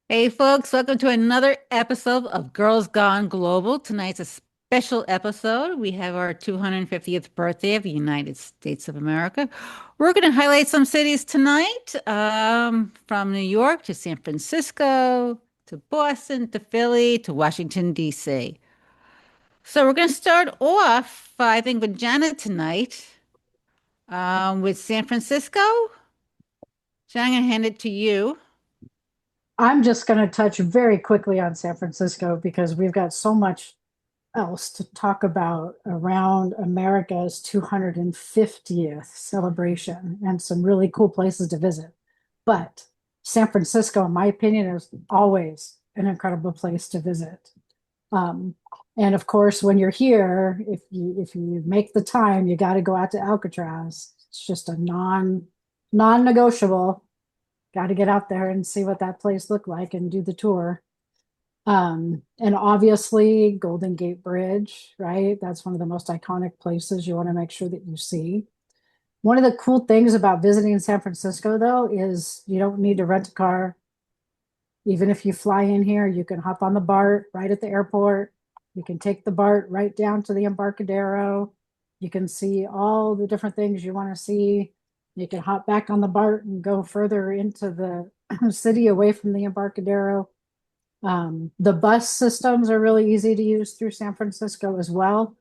Hey folks, welcome to another episode of Girls Gone Global. Tonight's a special episode. We have our 250th birthday of the United States of America. We're going to highlight some cities tonight, from New York to San Francisco to Boston to Philly to Washington, D.C. So we're going to start off, I think, with Janet tonight, with San Francisco. Janet, I'm going to hand it to you. I'm just going to touch very quickly on San Francisco because we've got so much else to talk about around America's 250th celebration and some really cool places to visit. But San Francisco, in my opinion, is always an incredible place to visit. Um, and of course, when you're here, if you make the time, you got to go out to Alcatraz. It's just a non-negotiable. Got to get out there and see what that place looked like and do the tour. And obviously, Golden Gate Bridge, right? That's one of the most iconic places you want to make sure that you see. One of the cool things about visiting San Francisco, though, is you don't need to rent a car. Even if you fly in here, you can hop on the BART right at the airport. You can take the BART right down to the Embarcadero. You can see all the different things you want to see. You can hop back on the BART and go further into the city away from the Embarcadero. The bus systems are really easy to use through San Francisco as well.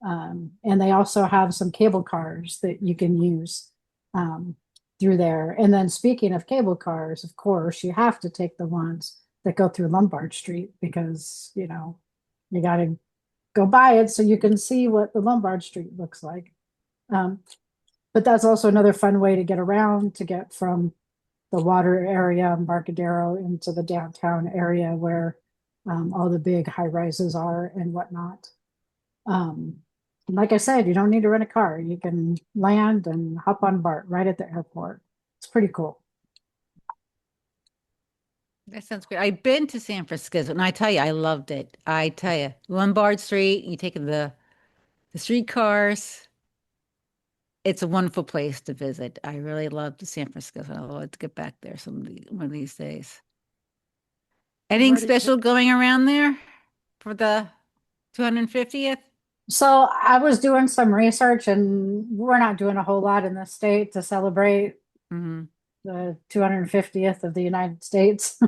And they also have some cable cars that you can use um, through there. And then speaking of cable cars, of course, you have to take the ones that go through Lombard Street because, you got to go by it so you can see what the Lombard Street looks like. Um, but that's also another fun way to get around to get from the water area, Embarcadero, into the downtown area where all the big high rises are and whatnot. Um, like I said, you don't need to rent a car. You can land and hop on BART right at the airport. It's pretty cool. That sounds great. I've been to San Francisco, and I tell you, I loved it. I tell you, Lombard Street, you take the streetcars. It's a wonderful place to visit. I really loved San Francisco. So I'd love to get back there one of these days. I'm Anything ready. special going around there for the 250th? So I was doing some research, and we're not doing a whole lot in the state to celebrate Hmm. the 250th of the United States.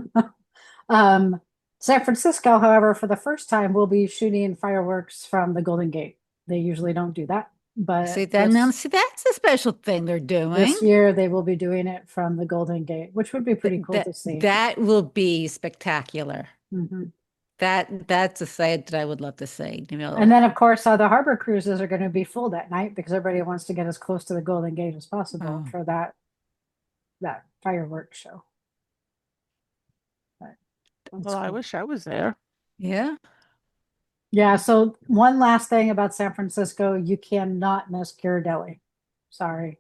Um, San Francisco, however, for the first time, will be shooting fireworks from the Golden Gate. They usually don't do that, See but that now? See, that's a special thing they're doing. this year they will be doing it from the Golden Gate, which would be That pretty cool that to see. that will be spectacular. Mhm. That's a sight that I would love to see. And then, of course, the harbor cruises are going to be full that night because everybody wants to get as close to the Golden Gate as possible oh, for that fireworks show. But Well, that's I cool. wish I was there. yeah. Yeah. So one last thing about San Francisco, you cannot miss Ghirardelli. Sorry.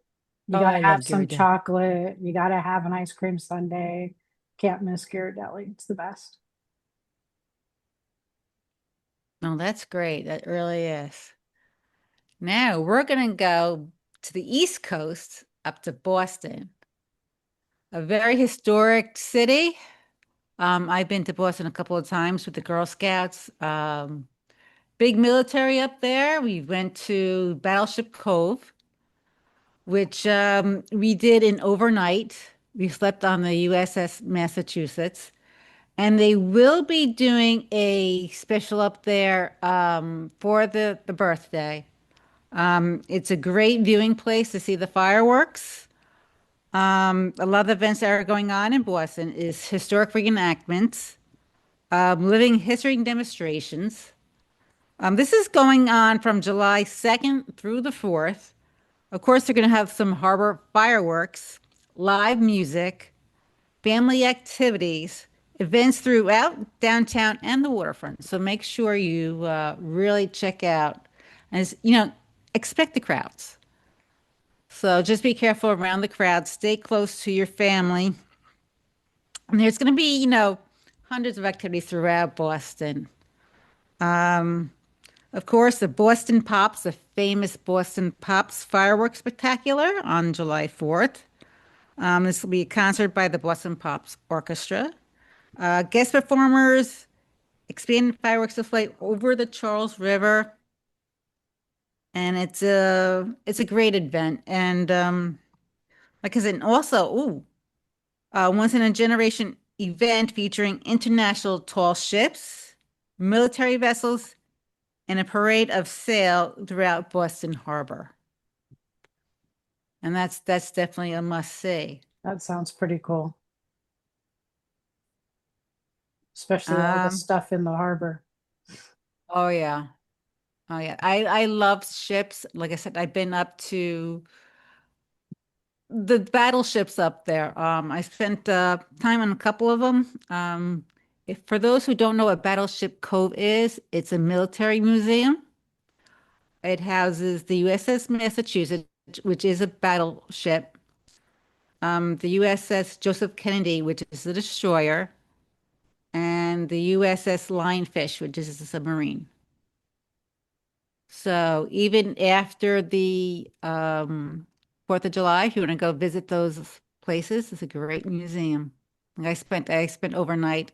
You Oh, got to I love have some Ghirardelli. chocolate. You got to have an ice cream sundae. Can't miss Ghirardelli. It's the best. Oh, that's great. That really is. Now we're going to go to the East Coast up to Boston, a very historic city. I've been to Boston a couple of times with the Girl Scouts. Big military up there. We went to Battleship Cove, which we did an overnight. We slept on the USS Massachusetts. And they will be doing a special up there for the birthday. It's a great viewing place to see the fireworks. A lot of events that are going on in Boston is historic reenactments, living history demonstrations. This is going on from July 2nd through the 4th. Of course, they're going to have some harbor fireworks, live music, family activities, events throughout downtown and the waterfront. So make sure you really check out, and expect the crowds. So just be careful around the crowd. Stay close to your family. And there's going to be, hundreds of activities throughout Boston. Um, of course, the Boston Pops, the famous Boston Pops fireworks spectacular on July 4th. This will be a concert by the Boston Pops Orchestra. Guest performers, expanded fireworks display over the Charles River, and it's a great event. And like I said, and also, once in a generation event featuring international tall ships, military vessels, and a parade of sail throughout Boston Harbor. And that's definitely a must see. That sounds pretty cool, especially all the Um, stuff in the harbor. oh yeah. Oh yeah. I love ships. Like I said, I've been up to the battleships up there. I spent time on a couple of them. If for those who don't know what Battleship Cove is, it's a military museum. It houses the USS Massachusetts, which is a battleship, the USS Joseph Kennedy, which is a destroyer, and the USS Lionfish, which is a submarine. So even after the 4th of July, if you want to go visit those places, it's a great museum. I spent overnight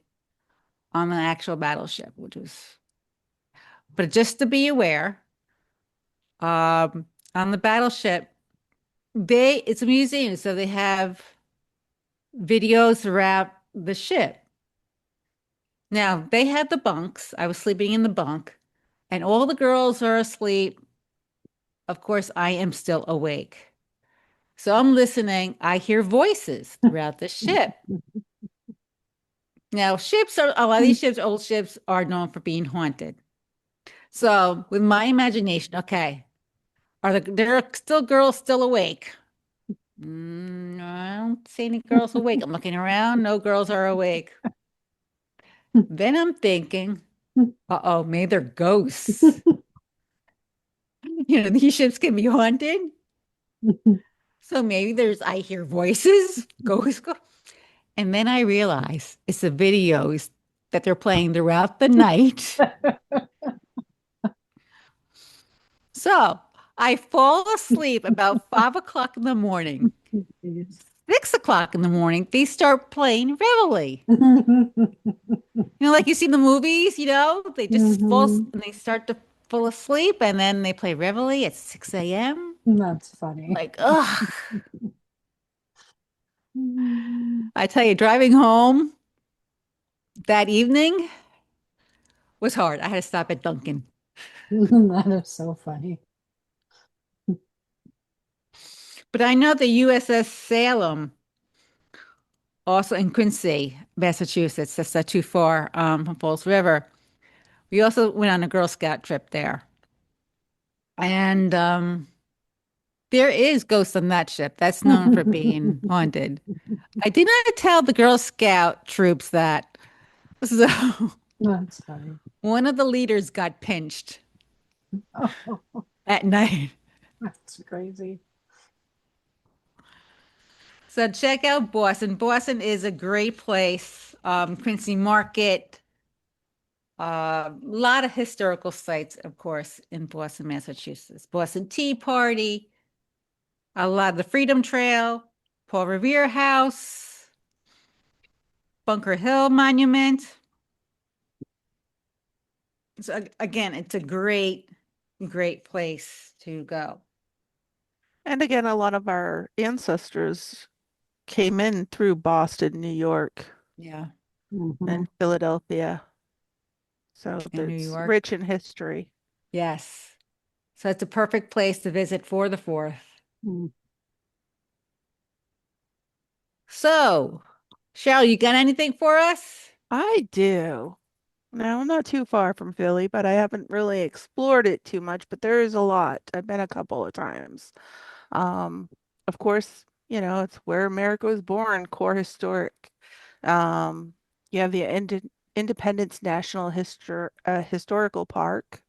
on the actual battleship, which was, but just to be aware, on the battleship, it's a museum, so they have videos throughout the ship. Now they had the bunks. I was sleeping in the bunk, and all the girls are asleep. Of course, I am still awake. So I'm listening. I hear voices throughout the ship. Now, a lot of these ships, old ships, are known for being haunted. So with my imagination, okay, there are still girls still awake? I don't see any girls awake. I'm looking around. No girls are awake. Then I'm thinking, uh-oh, maybe they're ghosts. These ships can be haunted. So maybe I hear voices, ghosts. And then I realize it's the videos that they're playing throughout the night. So I fall asleep about 5 o'clock in the morning. 6 o'clock in the morning, they start playing Reveille. Like you see in the movies, they just Mhm. and they start to fall asleep and then they play Reveille at 6 a.m. That's funny. Like, ugh. Mhm. I tell you, driving home that evening was hard. I had to stop at Dunkin'. That is so funny. But I know the USS Salem, also in Quincy, Massachusetts, that's not too far from Falls River. We also went on a Girl Scout trip there. And there is ghosts on that ship. That's known for being haunted. I did not tell the Girl Scout troops that. So That's funny. one of the leaders got pinched Oh, at night. that's crazy. So check out Boston. Boston is a great place. Quincy Market, a lot of historical sites, of course, in Boston, Massachusetts. Boston Tea Party, a lot of the Freedom Trail, Paul Revere House, Bunker Hill Monument. So again, it's a great, great place to go. And again, a lot of our ancestors came in through Boston, New York, Yeah, Mhm. and Philadelphia. So in New it's York. rich in history. Yes. So it's a perfect place to visit for the 4th. Mm. So, Cheryl, you got anything for us? I do. Now, I'm not too far from Philly, but I haven't really explored it too much, but there is a lot. I've been a couple of times. Um, of course, it's where America was born, core historic. Um, you have the Independence National Historical Park.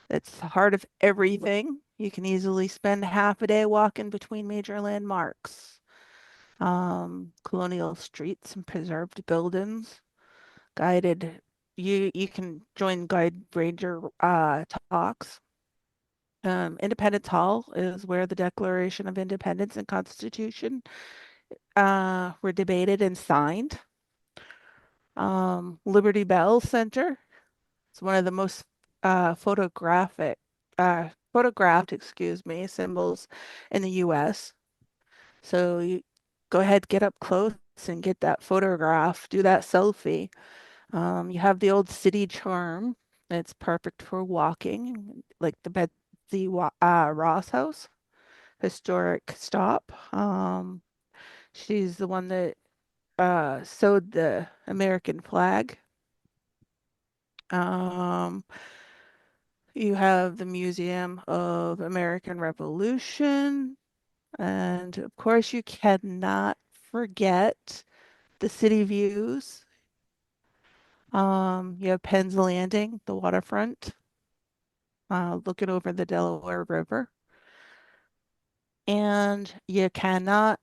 It's the heart of everything. You can easily spend half a day walking between major landmarks, colonial streets and preserved buildings. Guided, you can join guide ranger talks. Independence Hall is where the Declaration of Independence and Constitution were debated and signed. Liberty Bell Center. It's one of the most photographed, excuse me, symbols in the US. So you go ahead, get up close and get that photograph, do that selfie. You have the old city charm. It's perfect for walking, like the Betsy Ross House, historic stop. She's the one that sewed the American flag. Um, you have the Museum of American Revolution, and of course, you cannot forget the city views. You have Penn's Landing, the waterfront, looking over the Delaware River. And you cannot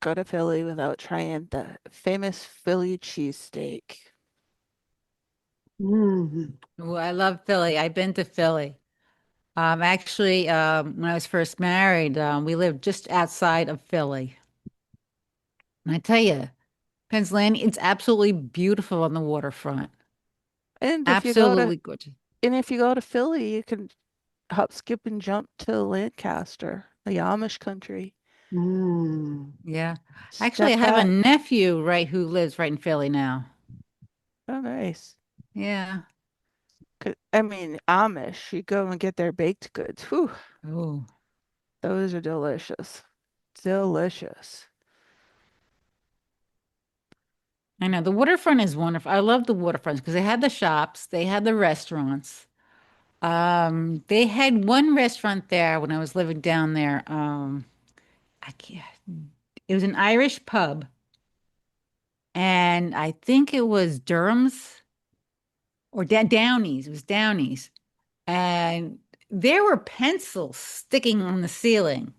go to Philly without trying the famous Philly cheesesteak. Mm. Ooh, I love Philly. I've been to Philly. Actually, when I was first married, we lived just outside of Philly. And I tell you, Pennsylvania, it's absolutely beautiful on the waterfront. And Absolutely gorgeous. if you go to Philly, you can hop, skip, and jump to Lancaster, the Amish country. Mm. Yeah. Actually, Step I have a back. nephew, right, who lives right in Philly now. Oh, nice. Yeah. I mean, Amish, you go and get their baked goods. Whew, Oh, those are delicious. Delicious. I know. The waterfront is wonderful. I love the waterfronts because they had the shops, they had the restaurants. They had one restaurant there when I was living down there. I can't, it was an Irish pub, and I think it was Durham's or Downey's. It was Downey's. And there were pencils sticking on the ceiling.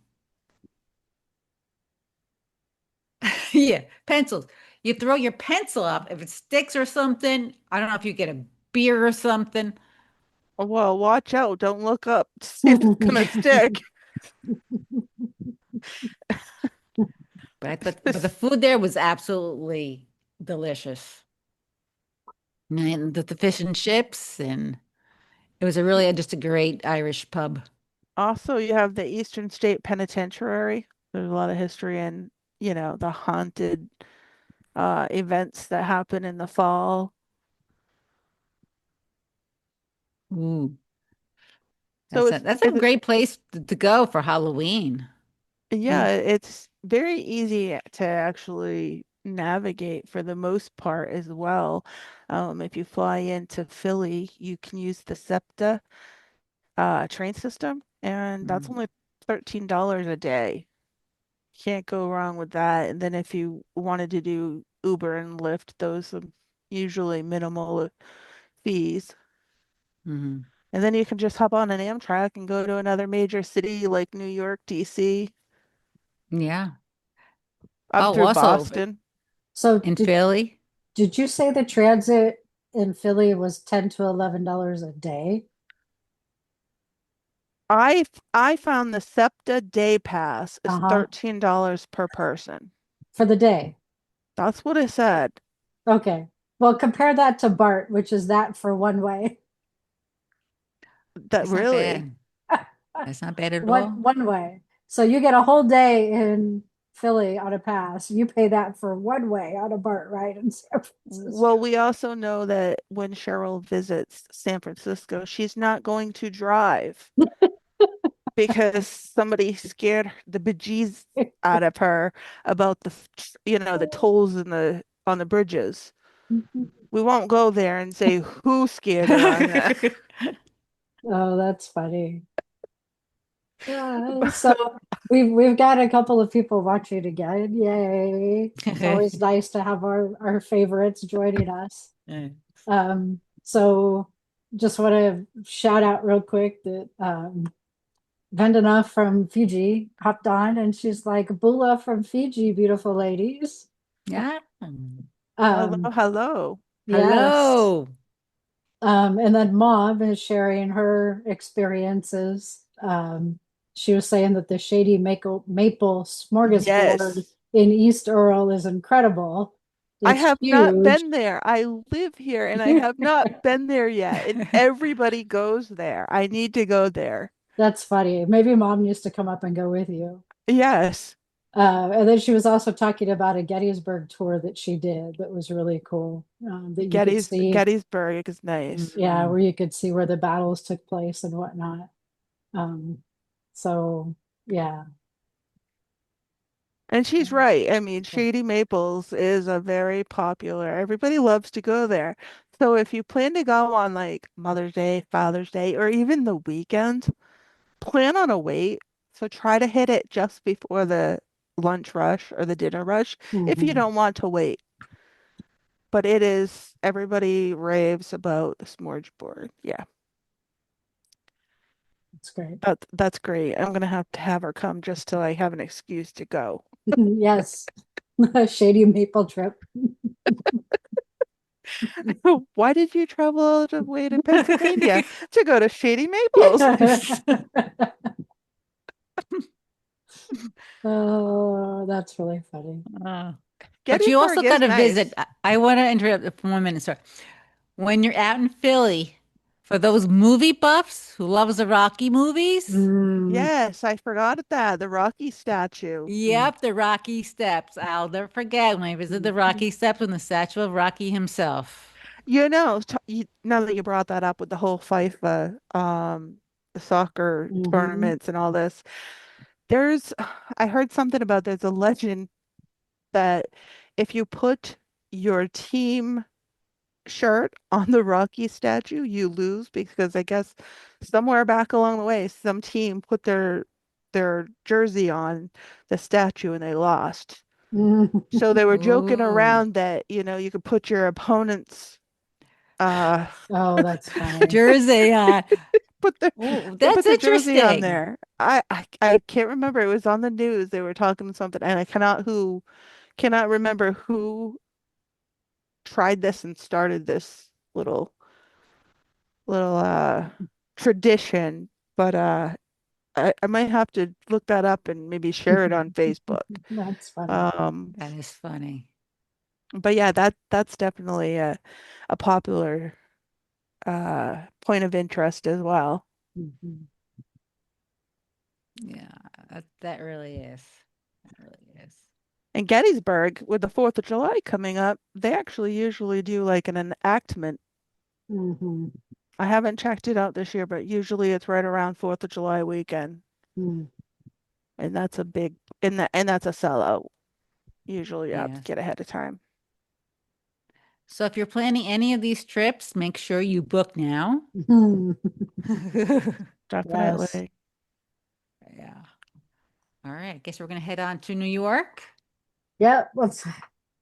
Yeah, pencils. You throw your pencil up, if it sticks or something, I don't know if you get a beer or something, Oh, well, watch out. Don't look up to see if it's gonna stick. but the food there was absolutely delicious. And the fish and chips, and it was a really just a great Irish pub. Also, you have the Eastern State Penitentiary. There's a lot of history in, the haunted events that happen in the fall. Ooh, So that's a great place to go for Halloween. yeah, it's very easy to actually navigate for the most part as well. If you fly into Philly, you can use the SEPTA train system, and that's Mm, only $13 a day. Can't go wrong with that. And then if you wanted to do Uber and Lyft, those are usually minimal fees. mhm. And then you can just hop on an Amtrak and go to another major city like New York, DC, Yeah. up Oh, through also Boston. So in Philly. did you say the transit in Philly was $10 to $11 a day? I found the SEPTA day pass is Uh-huh. $13 per person. For the day. That's what it said. Okay. Well, compare that to BART, which is that for one way. That That's not really. bad. That's not bad at One all. one way. So you get a whole day in Philly on a pass. You pay that for one way on a BART ride in San Well, Francisco. we also know that when Cheryl visits San Francisco, she's not going to drive because somebody scared the bejeez out of her about the tolls in the on the bridges. We won't go there and say who scared her on that. Oh, that's funny. So we've got a couple of people watching again. Yay. It's always nice to have our favorites joining us. So just want to shout out real quick that Vandana from Fiji hopped on and she's like, Bula from Fiji, beautiful ladies. Yeah. Hello, Um, hello. yes. Hello. And then Mom is sharing her experiences. She was saying that the Shady Maple Smorgasbord Yes. in East Earl is incredible. I It's have not huge. been there. I live here and I have not been there yet. And everybody goes there. I need to go there. That's funny. Maybe mom used to come up and go with you. Yes. And then she was also talking about a Gettysburg tour that she did that was really cool. That you could see, Gettysburg is nice. yeah, Mm. where you could see where the battles took place and whatnot. Um, so yeah. And she's right. I mean, Shady Maples is a very popular, everybody loves to go there. So if you plan to go on like Mother's Day, Father's Day, or even the weekend, plan on a wait. So try to hit it just before the lunch rush or the dinner rush if you Hmm. don't want to wait. But it is, everybody raves about the smorgasbord. Yeah, That's great. that's great. I'm gonna have to have her come just till I have an excuse to go. Yes. Shady Maple trip. Why did you travel all the way to Pennsylvania to go to Shady Maples? Oh, that's really funny. Uh, but you Gettysburg also got is to visit. nice. I want to interrupt for 1 minute. Sorry. When you're out in Philly, for those movie buffs who loves the Rocky movies, Mm, Yes, I forgot that. The Rocky statue. mm, yep, the Rocky Steps. I'll never forget when I visited the mm, Rocky Steps and the statue of Rocky himself. Now that you brought that up with the whole FIFA, the soccer mhm, tournaments and all this, there's, I heard something about there's a legend that if you put your team shirt on the Rocky statue, you lose because I guess somewhere back along the way, some team put their jersey on the statue and they lost. mm. So they were joking Oh, around that, you could put your opponent's uh Oh, that's funny. Jersey. put their Oh, they that's put their jersey on interesting. there. I can't remember. It was on the news. They were talking something and I cannot remember who tried this and started this little tradition, but I might have to look that up and maybe share it on Facebook. That's funny. Um, That is funny. but yeah, that's definitely a popular point of interest as well. Mhm. Yeah, that really is. That really is. And Gettysburg, with the 4th of July coming up, they actually usually do like an enactment. Mhm. I haven't checked it out this year, but usually it's right around 4th of July weekend. Mm. And that's a big and that's a sellout. Usually you have to Yes. get ahead of time. So if you're planning any of these trips, make sure you book now. Mhm. Yes. Definitely. Yeah. All right. I guess we're going to head on to New York. Yeah, let's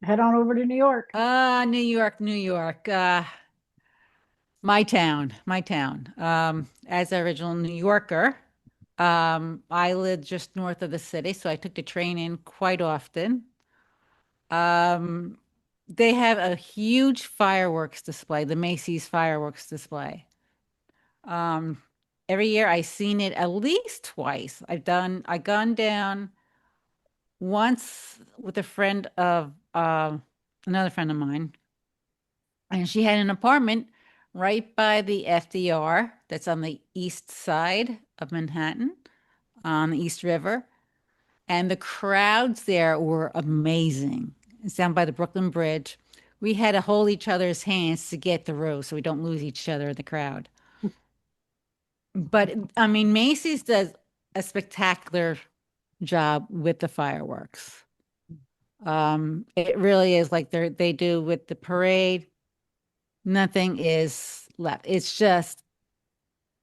head on over to New York. New York, New York. My town, my town. As an original New Yorker, I lived just north of the city, so I took the train in quite often. Um, they have a huge fireworks display, the Macy's fireworks display. Um, every year I've seen it at least twice. I gone down once with a friend of another friend of mine, and she had an apartment right by the FDR that's on the east side of Manhattan on the East River. And the crowds there were amazing. It's down by the Brooklyn Bridge. We had to hold each other's hands to get through so we don't lose each other in the crowd. But I mean, Macy's does a spectacular job with the fireworks. It really is like they do with the parade. Nothing is left. It's just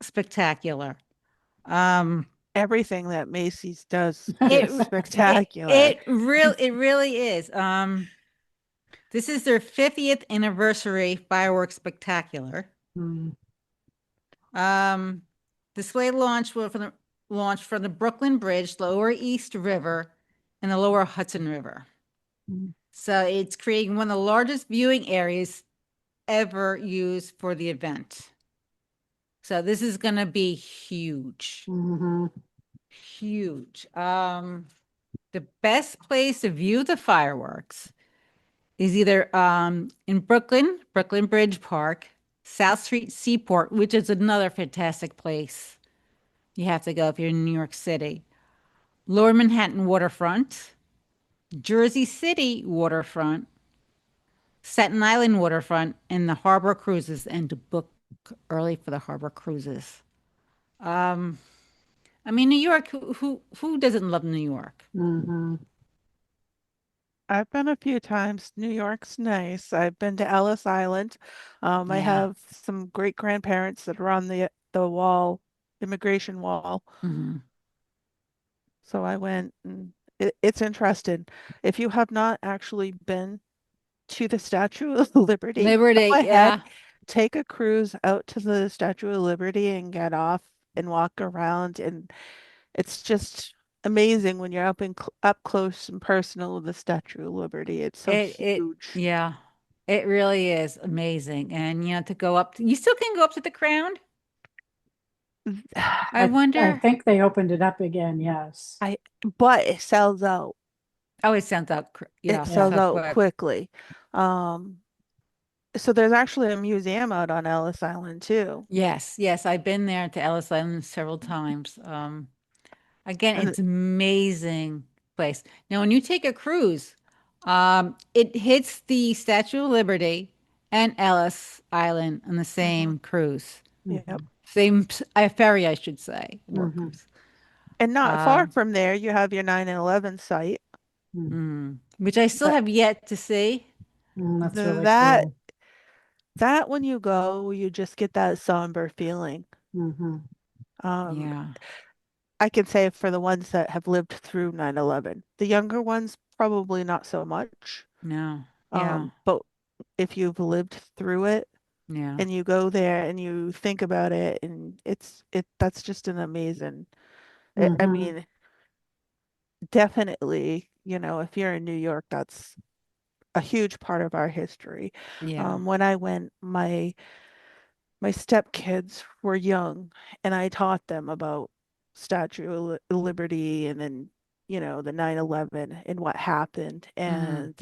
spectacular. Um, Everything that Macy's does it is spectacular. it really is. This is their 50th anniversary fireworks spectacular. Mm, Um, display launched from the Brooklyn Bridge, Lower East River, and the Lower Hudson River. mm, So it's creating one of the largest viewing areas ever used for the event. So this is going to be huge, mhm, huge. The best place to view the fireworks is either in Brooklyn, Brooklyn Bridge Park, South Street Seaport, which is another fantastic place. You have to go if you're in New York City. Lower Manhattan waterfront, Jersey City waterfront, Staten Island waterfront, and the harbor cruises, and to book early for the harbor cruises. Um, I mean, New York, who doesn't love New York? Hmm. I've been a few times. New York's nice. I've been to Ellis Island. I Yeah. have some great grandparents that are on the wall, immigration wall. Hmm. So I went, and it's interesting. If you have not actually been to the Statue of Liberty, Liberty, go ahead, yeah. take a cruise out to the Statue of Liberty and get off and walk around. And it's just amazing when you're up close and personal with the Statue of Liberty. It's so huge. Yeah, it really is amazing. And to go up, you still can go up to the Crown. I I wonder. think they opened it up again. Yes. I but it sells out. Oh, it sounds out, It yeah, Yeah. sells so out quick. quickly. Um, so there's actually a museum out on Ellis Island too. Yes, yes, I've been there to Ellis Island several times. Again, And it's amazing place. Now, when you take a cruise, it hits the Statue of Liberty and Ellis Island on the mhm, same cruise, yep. Hmm. same ferry, I should say, or Hmm. cruise. And not far Uh, from there, you have your 9/11 site. which I still That have yet to see. That's really that cool. when you go, you just get that somber feeling. Hmm. Um, Yeah, I can say for the ones that have lived through 9/11, the younger ones probably not so much. no, yeah, But if you've lived through it yeah, and you go there and you think about it, and that's just an amazing. I Hmm. mean, definitely, if you're in New York, that's a huge part of our history. yeah. When I went, my stepkids were young, and I taught them about Statue of Liberty, and then the 9/11 and what happened. Hmm. And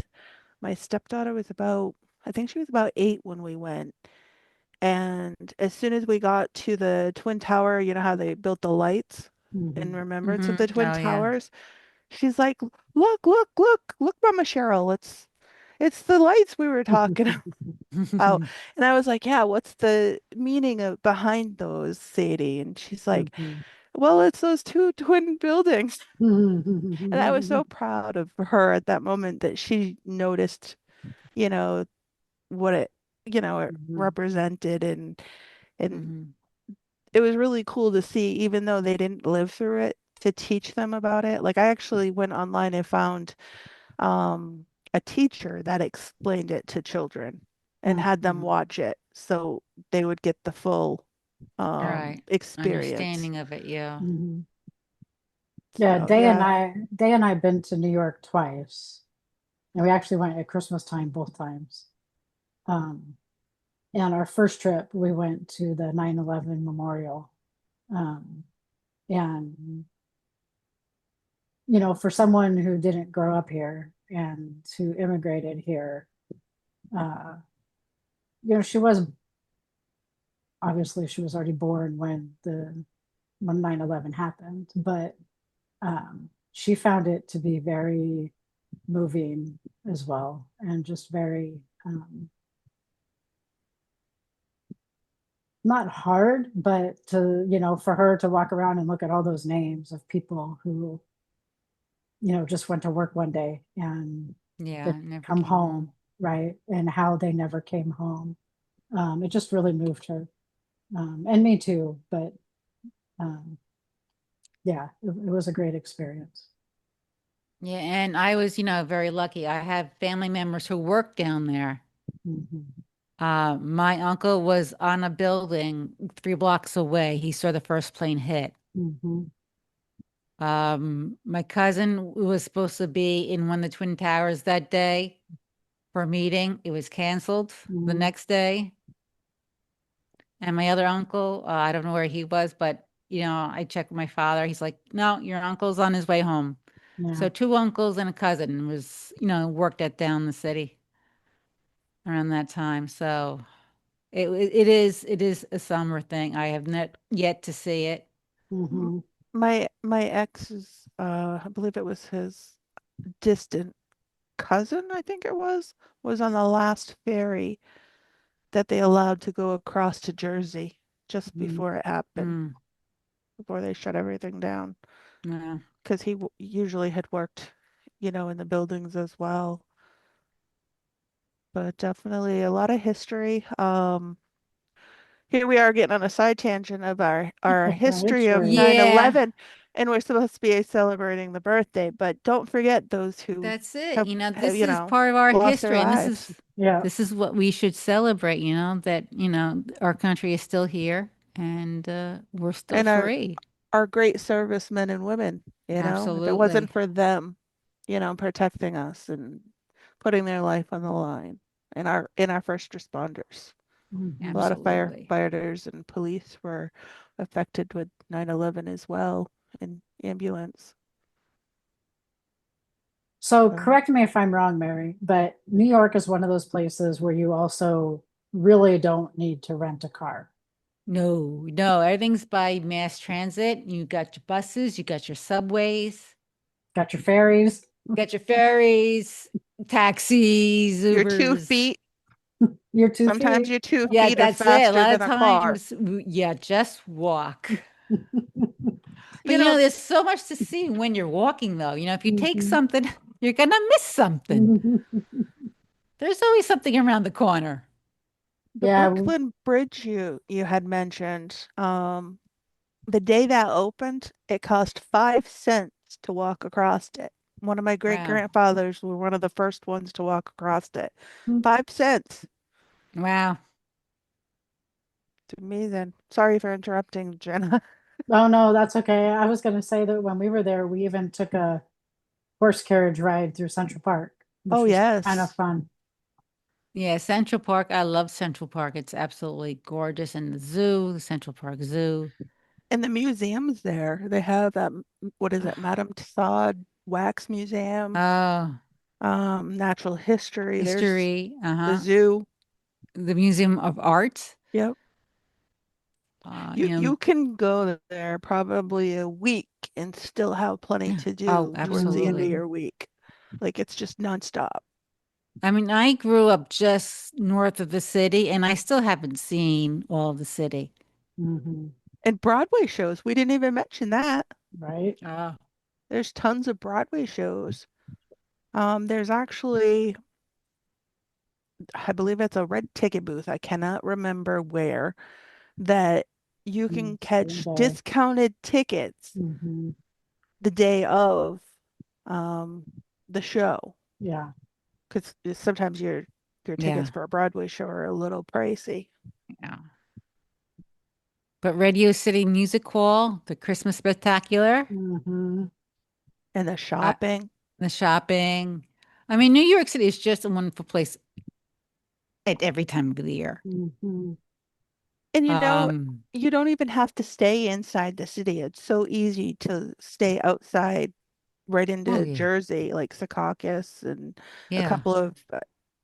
my stepdaughter was about, I think she was about 8 when we went. And as soon as we got to the Twin Tower, you know how they built the lights in Hmm. remembrance of Hmm. the Twin Oh, yeah. Towers? She's like, "Look, look, look, look, Mama Cheryl, it's the lights we were talking about." And I was like, "Yeah, what's the meaning of behind those, Sadie?" And she's like, Hmm. "Well, it's those two twin buildings." And I was Hmm. so proud of her at that moment that she noticed, you know, what it represented, and Hmm. it was really cool to see, even though they didn't live through it, to teach them about it. Like I actually went online and found um, a teacher that explained it to children and had them Hmm. watch it so they would get the full Right. experience. Understanding of it, yeah. Hmm. Yeah, So yeah. Day and I been to New York twice, and we actually went at Christmas time both times. Um, and our first trip, we went to the 9/11 memorial. Um, and for someone who didn't grow up here and who immigrated here, uh, she was obviously she was already born when 9/11 happened, but she found it to be very moving as well, and just very not hard, but to for her to walk around and look at all those names of people who just went to work one day and Yeah, didn't never come came home, home. right? And how they never came home. It just really moved her, and me too. But um, yeah, it was a great experience. Yeah, and I was, very lucky. I have family members who work down there. Mhm. My uncle was on a building 3 blocks away. He saw the first plane hit. Mhm. My cousin was supposed to be in one of the Twin Towers that day for a meeting. It was canceled the Mhm. next day. And my other uncle, I don't know where he was, but I checked with my father. He's like, "No, your uncle's on his way home." Yeah. So two uncles and a cousin was, worked at down the city. around that time. So it is a summer thing. I have not yet to see it. M- Hmm. my ex's, I believe it was his distant cousin, I think it was on the last ferry that they allowed to go across to Jersey just before it happened, Mm, before they shut everything down. yeah. Because he usually had worked, in the buildings as well. But definitely a lot of history. Here we are getting on a side tangent of our It's history of great. nine Yeah, eleven, and we're supposed to be celebrating the birthday, but don't forget those who that's it. have, You know, have, this is part of our lost their history, and this lives. is Yeah. this is what we should celebrate, that, our country is still here and we're still And free. our great servicemen and women, if it wasn't Absolutely. for them, protecting us and putting their life on the line, and our first responders. A Hmm. lot of Absolutely. firefighters and police were affected with 9/11 as well, and ambulance. So So, correct me if I'm wrong, Mary, but New York is one of those places where you also really don't need to rent a car. No, no, everything's by mass transit. You got your buses, you got your subways, Got your ferries, got your ferries, taxis, your two Ubers. feet, your two sometimes feet. your two Yeah, feet are that's it. A faster lot than of a car. times, yeah, just walk. But You know, there's so much to see when you're walking, though. If you take Mhm. something, you're gonna miss something. There's always something around the corner. the Yeah. Brooklyn Bridge you had mentioned, the day that opened, it cost 5 cents to walk across it. One of my great Wow. grandfathers were one of the first ones to walk across it. 5 cents. Wow. It's amazing. Sorry for interrupting, Jenna. Oh no, that's okay. I was going to say that when we were there, we even took a horse carriage ride through Central Park, Oh, which was kind of yes. fun. Yeah, Central Park. I love Central Park. It's absolutely gorgeous. And the zoo, the Central Park Zoo. And the museums there, they have what is it, Madame Tussauds Wax Museum, Oh, natural history. There's history. the Uh-huh. zoo. The Museum of Art. Yep. Uh, You you know, you can go there probably a week and still have plenty to oh, do towards the end of absolutely. Hmm. your week. Like it's just nonstop. I mean, I grew up just north of the city, and I still haven't seen all of the city. Hmm. And Broadway shows, we didn't even mention that. Right? Oh, There's tons of Broadway shows. There's actually, I believe it's a red ticket booth. I cannot remember where, that you can Same catch day. discounted tickets Hmm. the day of um, the show. Yeah. Because sometimes your yeah, tickets for a Broadway show are a little pricey. yeah. But Radio City Music Hall, the Christmas Spectacular, Hmm. And the uh, shopping. the shopping. I mean, New York City is just a wonderful place at every time of the year. And Um, you don't even have to stay inside the city. It's so easy to stay outside right oh into yeah, Jersey, like Secaucus and a yeah. couple of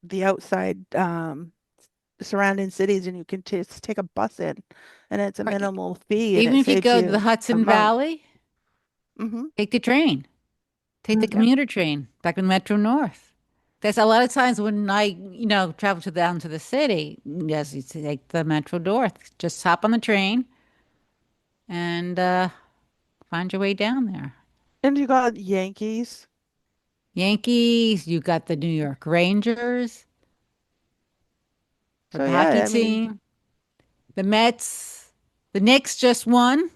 the outside surrounding cities, and you can just take a bus in, and it's a Right. minimal fee, and Even it if you saves go to the you a Hudson month. Valley, Hmm. take the train. Take the Yep. commuter train back in Metro North. There's a lot of times when I, travel down to the city. Yes, you take the Metro North. Just hop on the train and find your way down there. And you got Yankees. Yankees, you got the New York Rangers for So the hockey yeah, I mean, team. The Mets, the Knicks just won.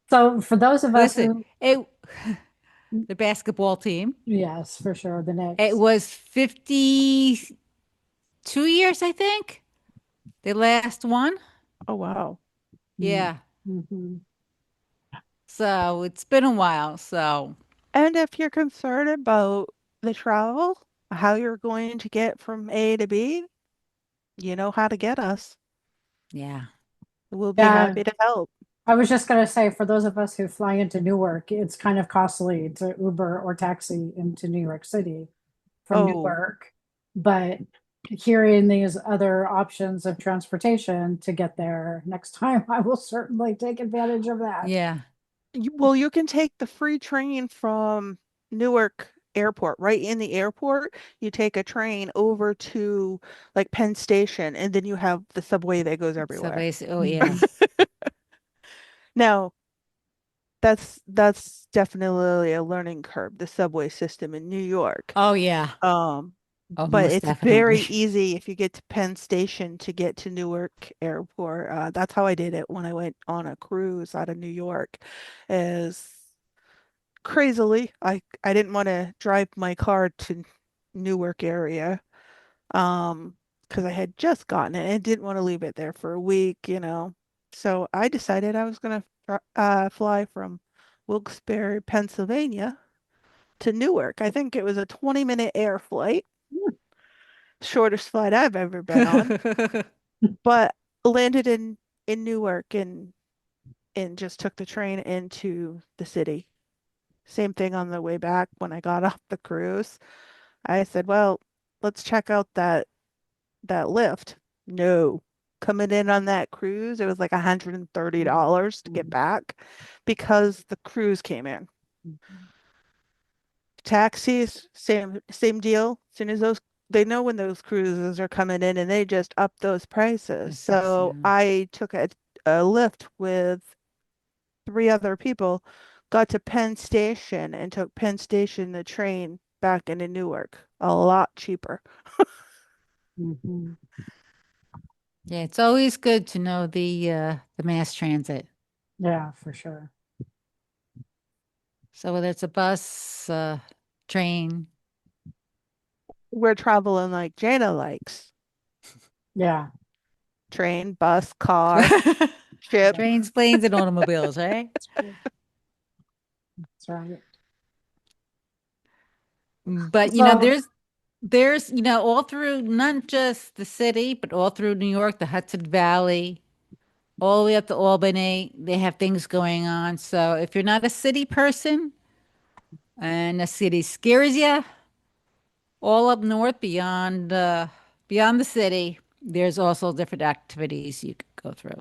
So for those of us Listen, who, the basketball team. yes, for sure, the It Knicks. was 52 years, I think. They last won. oh wow. Yeah. Mm-hmm. So it's been a while. So And if you're concerned about the travel, how you're going to get from A to B, you know how to get us. yeah. We'll be Yeah, happy to help. I was just going to say, for those of us who fly into Newark, it's kind of costly to Uber or taxi into New York City from Oh, Newark. But hearing these other options of transportation to get there next time, I will certainly take advantage of that. Yeah. Well, you can take the free train from Newark Airport, right in the airport. You take a train over to like Penn Station, and then you have the subway that goes So everywhere. basically, oh Mhm. yes. Now, that's definitely a learning curve, the subway system in New York. Oh yeah. Um, Oh, but most it's very definitely. easy if you get to Penn Station to get to Newark Airport. That's how I did it when I went on a cruise out of New York, is crazily, I didn't want to drive my car to Newark area, because I had just gotten it and didn't want to leave it there for a week. So I decided I was gonna fly from Wilkes-Barre, Pennsylvania to Newark. I think it was a 20-minute air flight, shortest flight I've ever been on, but landed in Newark and just took the train into the city. Same thing on the way back when I got off the cruise. I said, well, let's check out that lift. No. Coming in on that cruise, it was like $130 to get back because the cruise came in. Taxis, same deal. As soon as those they know when those cruises are coming in and they just up those prices. So Yeah. I took a lift with three other people, got to Penn Station and took Penn Station the train back into Newark. A lot cheaper. Mhm. Yeah, it's always good to know the mass transit. Yeah, for sure. So whether it's a bus, train. We're traveling like Jana likes. Yeah. Train, bus, car, ship. Yeah. Trains, planes, and automobiles, right? That's right. That's right. But So, there's all through not just the city, but all through New York, the Hudson Valley, all the way up to Albany, they have things going on. So if you're not a city person and the city scares you, all up north beyond the city, there's also different activities you could go through.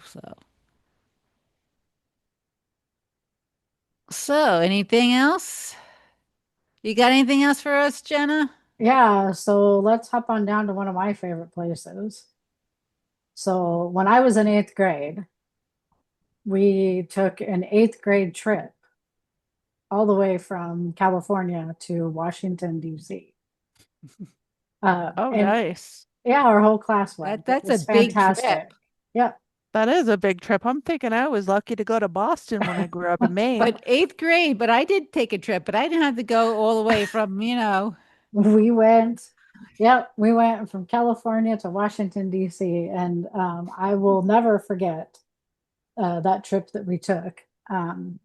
So anything else? You got anything else for us, Jenna? yeah, so let's hop on down to one of my favorite places. So, when I was in eighth grade, we took an eighth grade trip all the way from California to Washington, D.C. Oh, And nice. yeah, our whole class went. It That's a was big trip. fantastic. Yep. That is a big trip. I'm thinking I was lucky to go to Boston when I grew up in Maine. But eighth grade, but I did take a trip, but I didn't have to go all the way from. We went, yep, we went from California to Washington, D.C. And I will never forget that trip that we took. And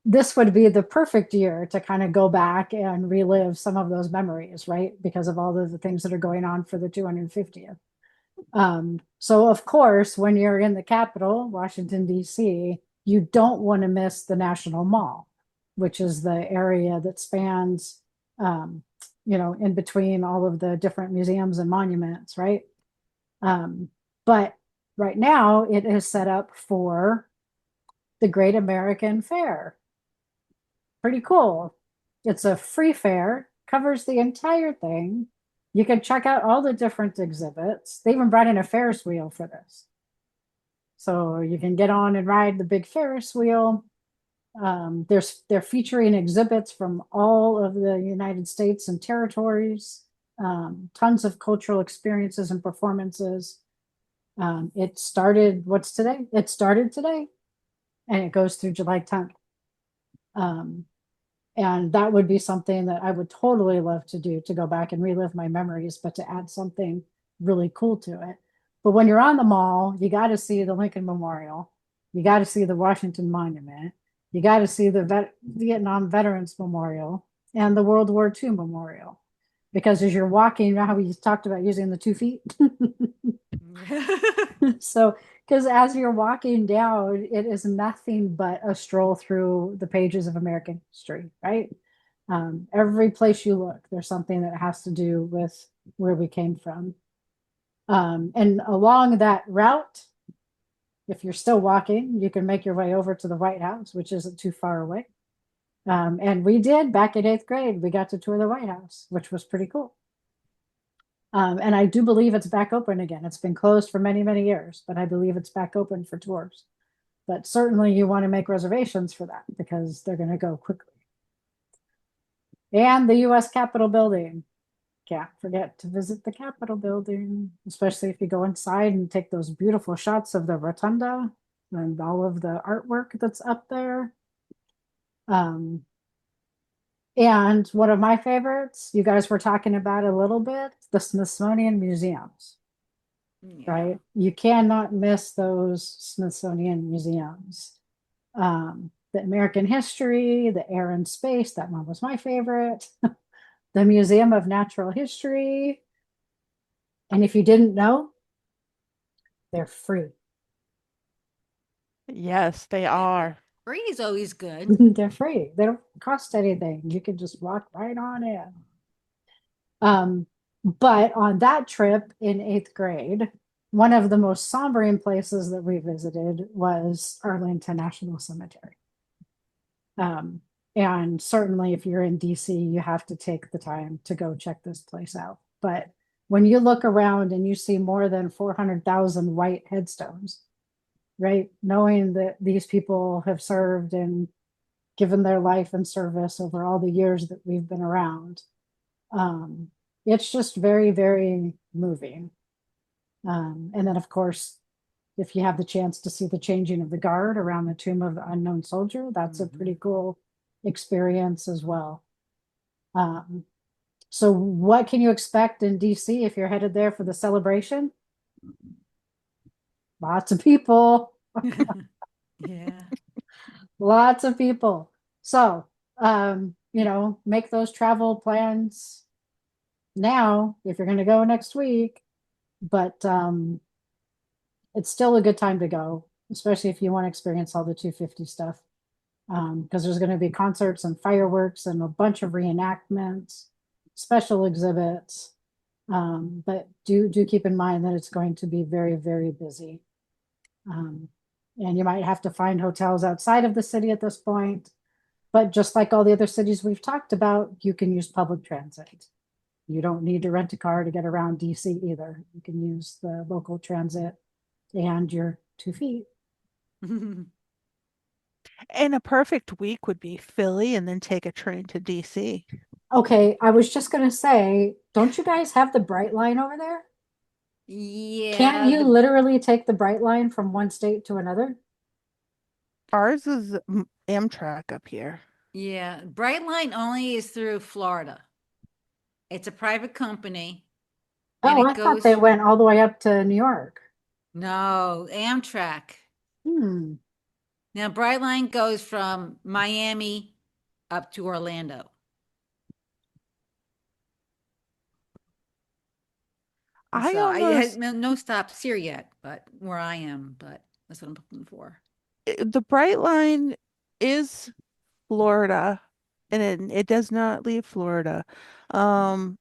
this would be the perfect year to kind of go back and relive some of those memories, right? Because of all of the things that are going on for the 250th. So, of course, when you're in the capital, Washington, D.C., you don't want to miss the National Mall, which is the area that spans, um, in between all of the different museums and monuments, right? Um, but right now, it is set up for the Great American Fair. Pretty cool. It's a free fair, covers the entire thing. You can check out all the different exhibits. They even brought in a Ferris wheel for this. So you can get on and ride the big Ferris wheel. They're featuring exhibits from all of the United States and territories, tons of cultural experiences and performances. It started, what's today? It started today and it goes through July 10th. Um, And that would be something that I would totally love to do, to go back and relive my memories, but to add something really cool to it. But when you're on the mall, you got to see the Lincoln Memorial. You got to see the Washington Monument. You got to see the Vietnam Veterans Memorial and the World War II Memorial. Because as you're walking, you know how we talked about using the 2 feet? So, because as you're walking down, it is nothing but a stroll through the pages of American history, right? Every place you look, there's something that has to do with where we came from. And along that route, if you're still walking, you can make your way over to the White House, which isn't too far away. And we did back in eighth grade, we got to tour the White House, which was pretty cool. And I do believe it's back open again. It's been closed for many, many years, but I believe it's back open for tours. But certainly you want to make reservations for that because they're going to go quickly. And the US Capitol building. Can't forget to visit the Capitol building, especially if you go inside and take those beautiful shots of the rotunda and all of the artwork that's up there. Um, and one of my favorites, you guys were talking about a little bit, the Smithsonian Museums, Yeah. right? You cannot miss those Smithsonian museums. The American history, the air and space, that one was my favorite. The Museum of Natural History. And if you didn't know, they're free. Yes, they Yeah. are. Free is always good. They're free. They don't cost anything. You can just walk right on in. Um, but on that trip in eighth grade, one of the most sombering places that we visited was Arlington National Cemetery. Um, and certainly, if you're in DC, you have to take the time to go check this place out. But when you look around and you see more than 400,000 white headstones, right? Knowing that these people have served and given their life and service over all the years that we've been around. Um, it's just very, very moving. And then, of course, if you have the chance to see the changing of the guard around the tomb of the unknown soldier, that's a Mhm. pretty cool experience as well. Um, so, what can you expect in DC if you're headed there for the celebration? Lots of people, Yeah. lots of people. So, make those travel plans now if you're going to go next week. But it's still a good time to go, especially if you want to experience all the 250 stuff. Because there's going to be concerts and fireworks and a bunch of reenactments, special exhibits. But do keep in mind that it's going to be very, very busy. Um, and you might have to find hotels outside of the city at this point. But just like all the other cities we've talked about, you can use public transit. You don't need to rent a car to get around DC either. You can use the local transit and your 2 feet. And a perfect week would be Philly and then take a train to DC. Okay, I was just gonna say, don't you guys have the Bright Line over there? Can't Yeah, you literally take the Bright Line from one state to another? Ours is Amtrak up here. Brightline only is through Florida. It's a private company and Oh, it I thought they goes, went all the way up to New York. no, Amtrak. Hmm. Now, Brightline goes from Miami up to Orlando. I So I had almost, no stops here yet, but where I am, but that's what I'm looking for. the Bright Line is Florida, and it does not leave Florida.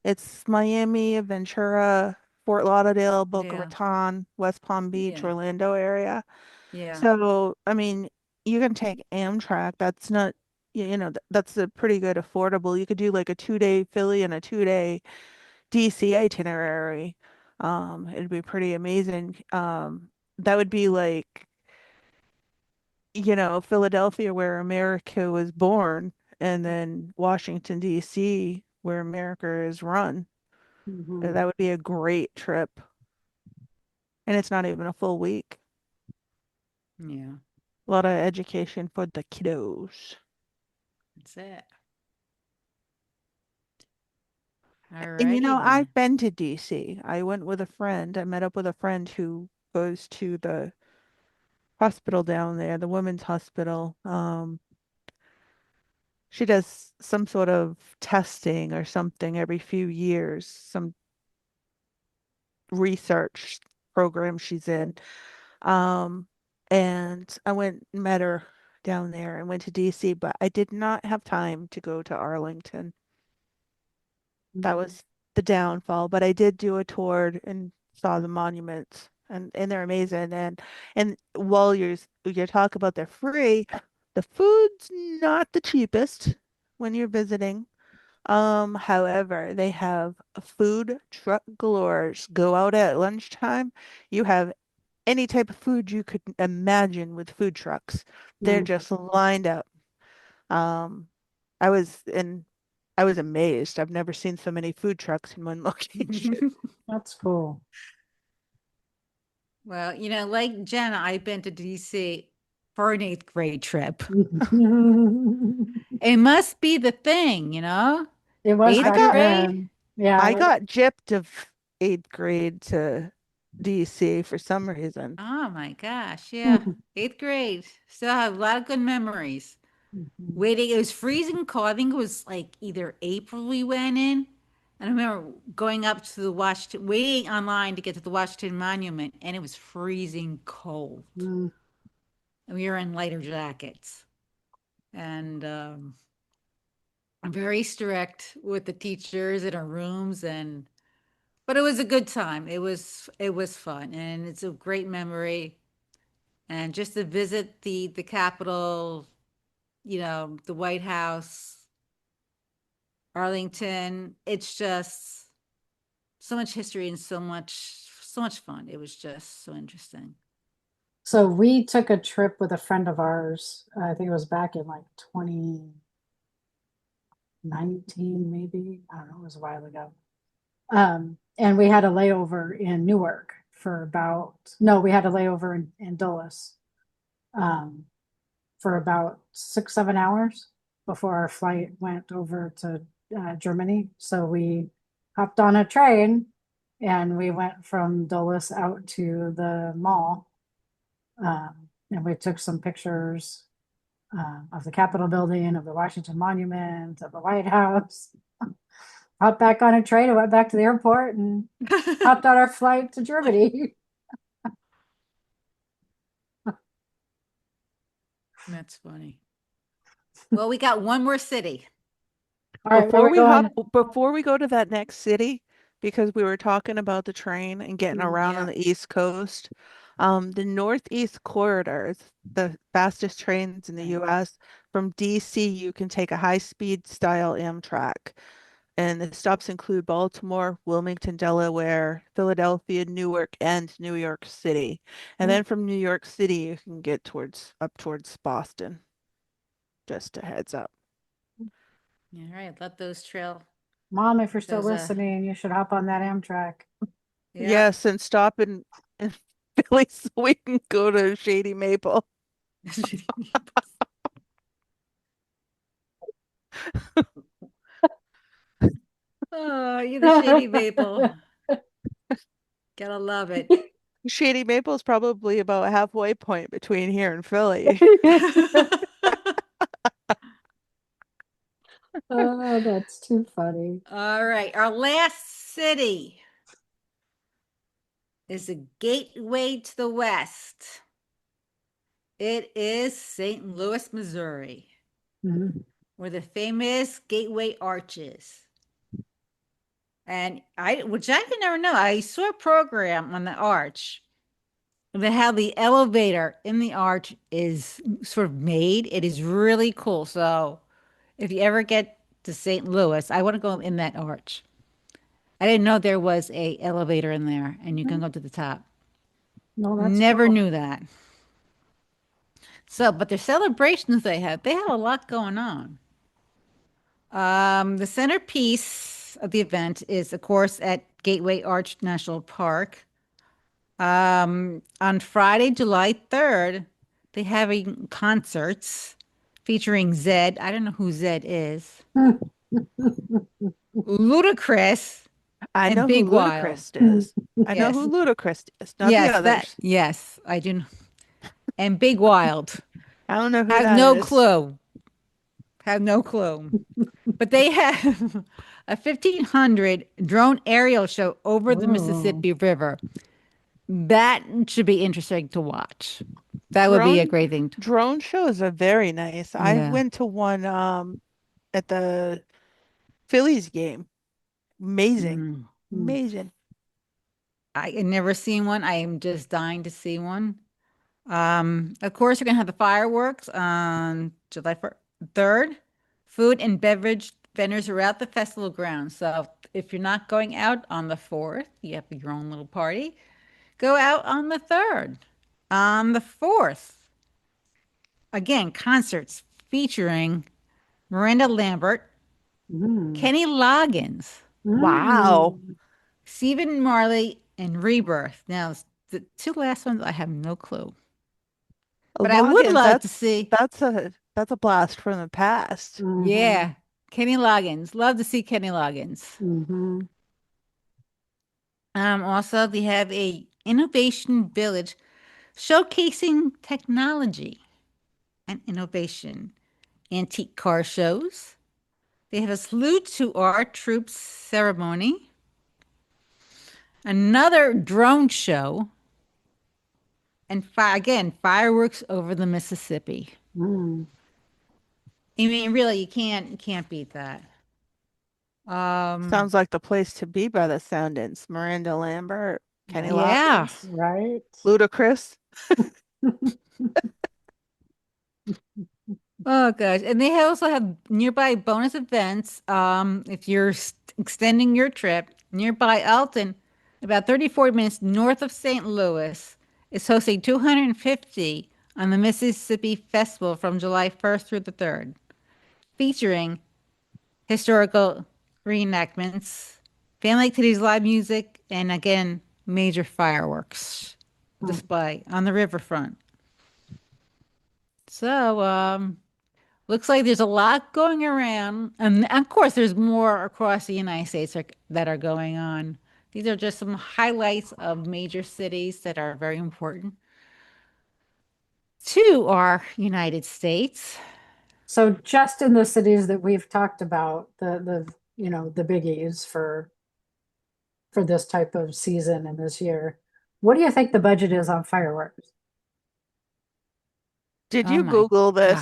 It's Miami, Ventura, Fort Lauderdale, Boca Yeah, Raton, West Palm Beach, yeah, Orlando area. yeah. So, I mean, you can take Amtrak. That's not, that's a pretty good affordable. You could do like a 2-day Philly and a 2-day DC itinerary. It'd be pretty amazing. That would be like, Philadelphia where America was born, and then Washington, DC, where America is run. Mhm. That would be a great trip. And it's not even a full week. Yeah, A lot of education for the kiddos. that's it. And Alrighty I've then. been to DC. I went with a friend. I met up with a friend who goes to the hospital down there, the women's hospital. She does some sort of testing or something every few years, some research program she's in. Um, and I went and met her down there and went to DC, but I did not have time to go to Arlington. That was the downfall, but I did do a tour and saw the monuments and they're amazing. And while you're talking about they're free, the food's not the cheapest when you're visiting. However, they have a food truck galore. Go out at lunchtime. You have any type of food you could imagine with food trucks. They're Mm. just lined up. Um, I was in, I was amazed. I've never seen so many food trucks in one location. That's cool. Well, like Jenna, I've been to DC for an eighth grade trip. It must be the thing. It was I Eighth back got grade. then. Yeah. I got gypped of eighth grade to DC for some reason. Oh my gosh, yeah. Eighth grade. Still have a lot of good memories. Waiting, it was freezing cold. I think it was like either April we went in. And I remember going up to the Washington, waiting online to get to the Washington Monument, and it was freezing cold. Mm. And we were in lighter jackets. And very strict with the teachers in our rooms, but it was a good time. It was fun, and it's a great memory. And just to visit the Capitol, the White House, Arlington, it's just so much history and so much fun. It was just so interesting. So we took a trip with a friend of ours. I think it was back in like 2019, maybe. I don't know, it was a while ago. And we had a layover in Newark for about, no, we had a layover in Dulles um, for about 6, 7 hours before our flight went over to Germany. So we hopped on a train and we went from Dulles out to the mall. And we took some pictures of the Capitol building, of the Washington Monument, of the White House. Hopped back on a train and went back to the airport and hopped on our flight to Germany. That's funny. Well, we got one more city. All right, where are we going? Before we go to that next city, because we were talking about the train and getting around on Yeah. the East Coast, the Northeast Corridor is the fastest trains in the Right. US. From DC, you can take a high-speed style Amtrak, and the stops include Baltimore, Wilmington, Delaware, Philadelphia, Newark, and New York City. And then from New York City, you can get up towards Boston. Just a heads up. All right. Let those trail. Mom, if you're still Those listening, you should hop on that Amtrak. yeah. Yes, and stop in Philly so we can go to Shady Maple. Oh, you're the shady maple. Gotta love it. Shady Maple is probably about halfway point between here and Philly. Oh, that's too funny. All right. Our last city is a gateway to the West. It is St. Louis, Missouri, Mhm. where the famous Gateway Arch is. And which I did never know. I saw a program on the arch that how the elevator in the arch is sort of made. It is really cool. So if you ever get to St. Louis, I want to go in that arch. I didn't know there was a elevator in there and you can go to the top. No, that's Never cool. knew that. So, but the celebrations they had a lot going on. The centerpiece of the event is, of course, at Gateway Arch National Park. On Friday, July 3rd, they having concerts featuring Zed. I don't know who Zed is. Ludacris I and know who Big Wild. Ludacris is. I know Yes. who Ludacris is, not the Yes, that others. yes, I do. And Big Wild. I don't know who Have that no is. clue. Have no clue. But they have a 1,500 drone aerial show over the Oh, Mississippi River. That should be interesting to watch. That would be a Drone great thing. drone shows are very nice. I Yeah. went to one at the Phillies game. Amazing. Mm. Mm. Amazing. I had never seen one. I am just dying to see one. Of course, you're gonna have the fireworks on July 3rd. Food and beverage vendors are at the festival grounds. So if you're not going out on the 4th, you have your own little party. Go out on the 3rd. On the 4th, again, concerts featuring Miranda Lambert, Mm. Kenny Loggins, Wow. Mm. Stephen Marley, and Rebirth. Now, the two last ones, I have no clue. But I would Loggins, love to that's see, that's a blast from the past. Mhm. yeah, Kenny Loggins. Love to see Kenny Loggins. Mhm. Also, they have a innovation village showcasing technology and innovation, antique car shows. They have a salute to our troops ceremony, another drone show, and again, fireworks over the Mississippi. Mm. I mean, really, you can't beat that. Um, Sounds like the place to be by the Soundings. Miranda Lambert, Kenny Right. yeah. Loggins, Right. Ludacris. Oh gosh, and they also have nearby bonus events. If you're extending your trip, nearby Alton, about 34 minutes north of St. Louis, is hosting 250 on the Mississippi Festival from July 1st through the 3rd, featuring historical reenactments, family activities, live music, and again, major fireworks Mm. display on the riverfront. So, looks like there's a lot going around. And of course, there's more across the United States that are going on. These are just some highlights of major cities that are very important to our United States. So just in the cities that we've talked about, the biggies for this type of season and this year, what do you think the budget is on fireworks? Did Oh you my Google this?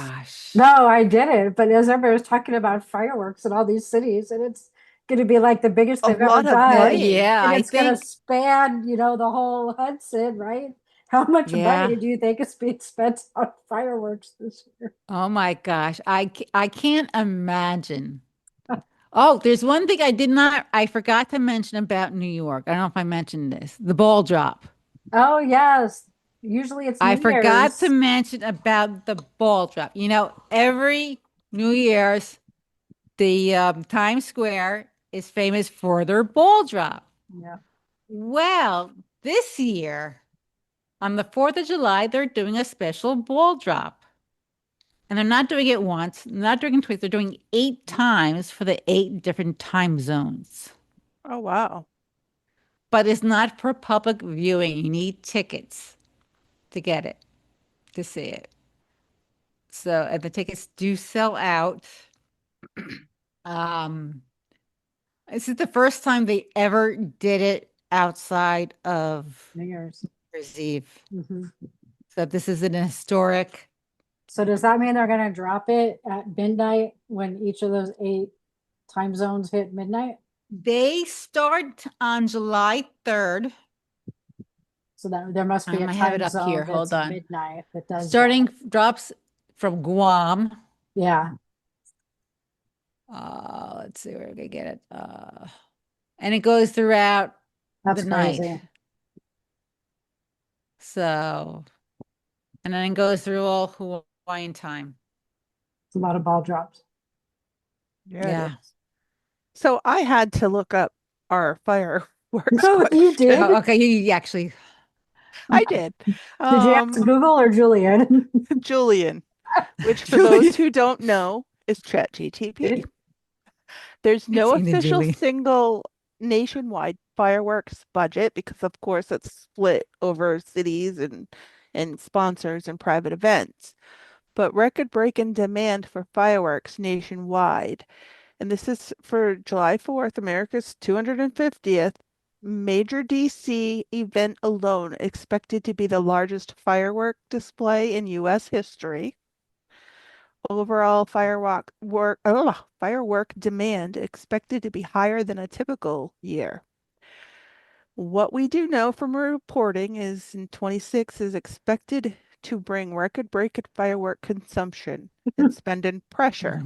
No, gosh. I didn't, but as everybody was talking about fireworks in all these cities, and it's going to be like the biggest A they've ever lot of done, money. Yeah, and I it's going to think, span, the whole Hudson, right? How much yeah. money do you think is being spent on fireworks this year? Oh my gosh. I can't imagine. Oh, there's one thing I forgot to mention about New York. I don't know if I mentioned this. The ball drop. Oh, yes. Usually it's I New forgot to Year's. mention about the ball drop. Every New Year's, the Times Square is famous for their ball drop. Yeah. Well, this year, on the 4th of July, they're doing a special ball drop. And they're not doing it once, not doing it twice, they're doing 8 times for the 8 different time zones. Oh, wow. But it's not for public viewing. You need tickets to get it, to see it. So, and the tickets do sell out. Um, this is the first time they ever did it outside of New Year's. New Year's Eve. Hmm. So this is an historic. So does that mean they're going to drop it at midnight when each of those eight time zones hit midnight? They start on July 3rd. So that there must be a I have it time up here. zone that's Hold on. midnight that does that. Starting drops from Guam. Yeah, Let's see where we can get it. And it goes throughout the that's night. crazy. So, and then it goes through all Hawaiian time. It's a lot of ball drops. Yeah, it Yeah. is. So I had to look up our fireworks No, you did? question. Okay, you actually. I did. Did you ask Um, Google or Julian? Julian, which for those Julie. who don't know is ChatGTP. There's no Saying to official Julie. single nationwide fireworks budget because of course it's split over cities and sponsors and private events. But record-breaking demand for fireworks nationwide. And this is for July 4th, America's 250th. major DC event alone expected to be the largest firework display in US history. Overall firework demand expected to be higher than a typical year. What we do know from reporting is in 26 is expected to bring record-breaking firework consumption and spending pressure.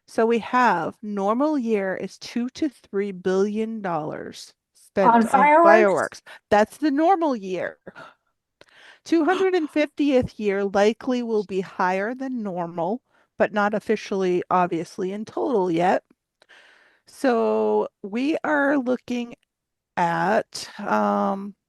So we have normal year is $2 to $3 billion spent On on fireworks? fireworks. That's the normal year. 250th year likely will be higher than normal, but not officially, obviously, in total yet. So we are looking at,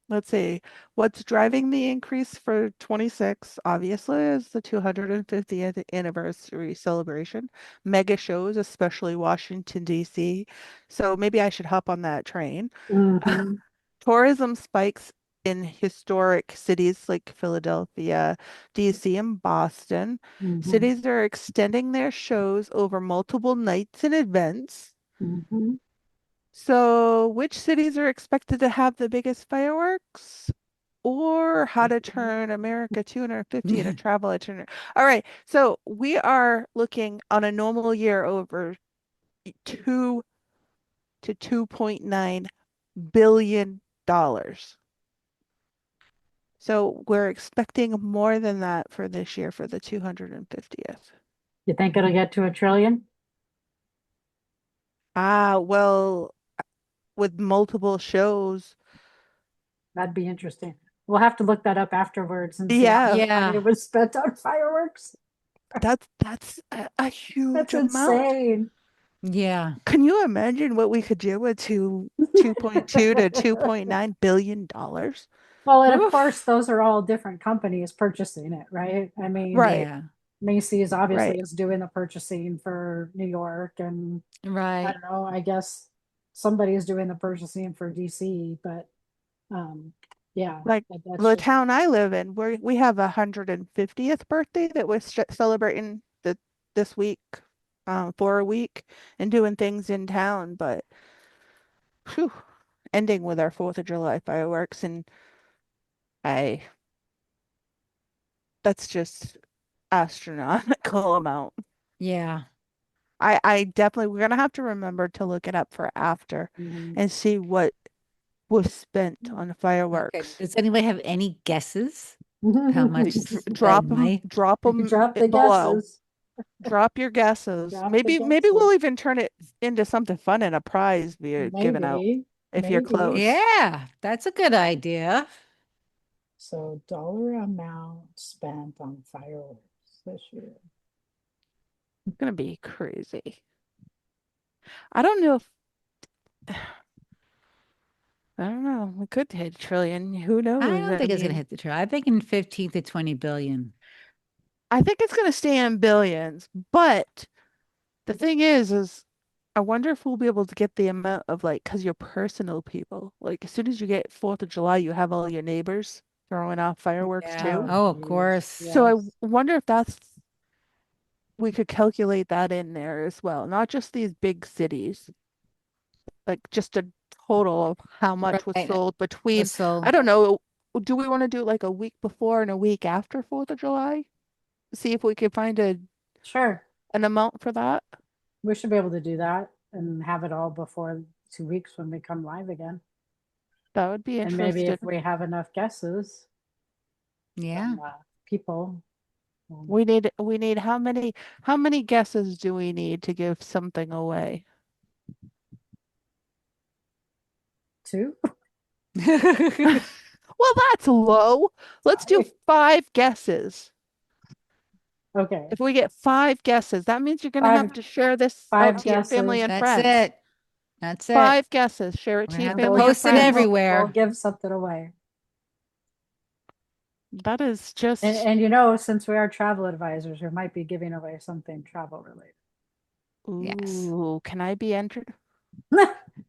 let's see, what's driving the increase for 26, obviously, is the 250th anniversary celebration. Mega shows, especially Washington, D.C. So maybe I should hop on that train. Hmm. Tourism spikes in historic cities like Philadelphia, DC, and Boston. Hmm. Cities are extending their shows over multiple nights and events. Hmm. So, which cities are expected to have the biggest fireworks? Or how to turn America 250 into travel itinerary. All right, so we are looking on a normal year over 2 to $2.9 billion. So we're expecting more than that for this year for the 250th. You think it'll get to a trillion? Well, with multiple shows. That'd be interesting. We'll have to look that up afterwards and see how Yeah, much money Yeah, was spent on fireworks. that's a huge That's amount. insane. yeah, Can you imagine what we could do with 2.2 to $2.9 billion? Well, and of oof, course, those are all different companies purchasing it, right? I mean, Right, yeah, Macy's obviously right. is doing the purchasing for New York, and I right. don't know, I guess somebody is doing the purchasing for DC, but um, yeah, Like that's the just town I live in, we have a 150th birthday that we're celebrating this week, for a week and doing things in town, but whew, ending with our 4th of July fireworks, and I that's just astronomical amount. Yeah. I definitely we're gonna have to remember to look it up for after mhm. and see what was spent on Okay. fireworks. Does anybody have any guesses how much that might? Drop them Drop the below. guesses. Drop your guesses. Drop the Maybe guesses. we'll even turn it into something fun and a prize be given out Maybe, if you're maybe. close. Yeah, that's a good idea. So dollar amount spent on fireworks this year. It's gonna be crazy. I don't know if I don't know. We could hit a trillion. Who I knows? don't I think it's gonna mean, hit the trail. I'm thinking 15 to 20 billion. I think it's gonna stay in billions. But the thing is I wonder if we'll be able to get the amount of like, because you're personal people. Like as soon as you get 4th of July, you have all your neighbors throwing off fireworks Yeah. too. Oh, Oh, of geez. course. So I Yes. wonder if we could calculate that in there as well, not just these big cities, like just a total of how much was Right. sold between, I So, don't know, do we want to do like a week before and a week after 4th of July? See if we could find Sure. an amount for that. We should be able to do that and have it all before 2 weeks when we come live again. That would be And maybe interesting. if we have enough guesses yeah. from people, We need how many guesses do we need to give something away? two. Well, that's low. Let's do Sorry. 5 guesses. Okay. If we get 5 guesses, that means you're going to have Five to share this out five to your family guesses, and That's friends. it. That's it. 5 guesses. Share it We to your have and to family and post it friends. we'll everywhere. give something away. That is And just, and you know, since we are travel advisors, we might be giving away something travel related. Yes. ooh, can I be entered?